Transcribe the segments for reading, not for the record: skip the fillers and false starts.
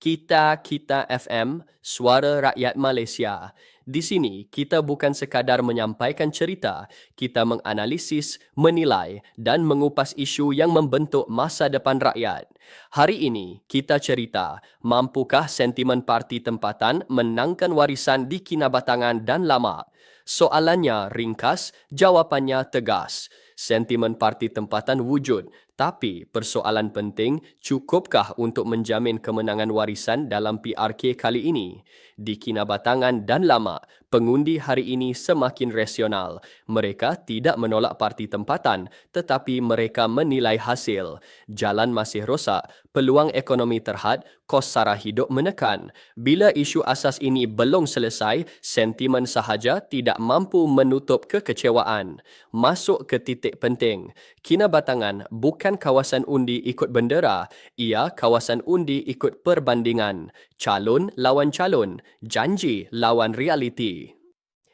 Kita FM, Suara Rakyat Malaysia. Di sini, kita bukan sekadar menyampaikan cerita, kita menganalisis, menilai dan mengupas isu yang membentuk masa depan rakyat. Hari ini, kita cerita, mampukah sentimen parti tempatan menangkan warisan di Kinabatangan dan Lama? Soalannya ringkas, jawapannya tegas. Sentimen parti tempatan wujud, tapi persoalan penting, cukupkah untuk menjamin kemenangan warisan dalam PRK kali ini? Di Kinabatangan dan Lama, pengundi hari ini semakin rasional. Mereka tidak menolak parti tempatan, tetapi mereka menilai hasil. Jalan masih rosak, peluang ekonomi terhad, kos sara hidup menekan. Bila isu asas ini belum selesai, sentimen sahaja tidak mampu menutup kekecewaan. Masuk ke titik penting. Kinabatangan bukan kawasan undi ikut bendera, ia kawasan undi ikut perbandingan. Calon lawan calon, janji lawan realiti.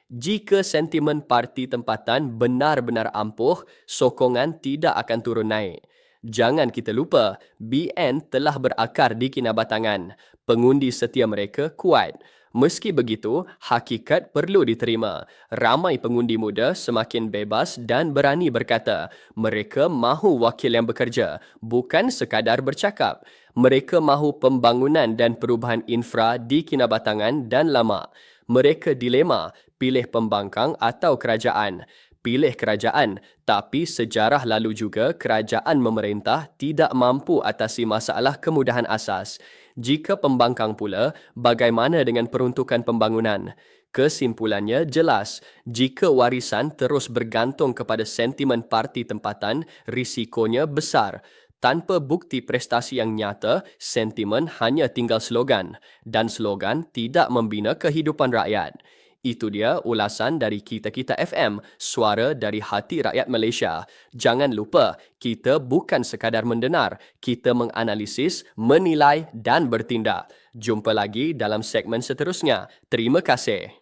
Jika sentimen parti tempatan benar-benar ampuh, sokongan tidak akan turun naik. Jangan kita lupa, BN telah berakar di Kinabatangan. Pengundi setia mereka kuat. Meski begitu, hakikat perlu diterima. Ramai pengundi muda semakin bebas dan berani berkata, mereka mahu wakil yang bekerja, bukan sekadar bercakap. Mereka mahu pembangunan dan perubahan infra di Kinabatangan dan Lama. Mereka dilema, pilih pembangkang atau kerajaan. Pilih kerajaan, tapi sejarah lalu juga kerajaan memerintah tidak mampu atasi masalah kemudahan asas. Jika pembangkang pula, bagaimana dengan peruntukan pembangunan? Kesimpulannya jelas, jika warisan terus bergantung kepada sentimen parti tempatan, risikonya besar. Tanpa bukti prestasi yang nyata, sentimen hanya tinggal slogan dan slogan tidak membina kehidupan rakyat. Itu dia ulasan dari Kita FM, suara dari hati rakyat Malaysia. Jangan lupa, kita bukan sekadar mendengar, kita menganalisis, menilai dan bertindak. Jumpa lagi dalam segmen seterusnya. Terima kasih.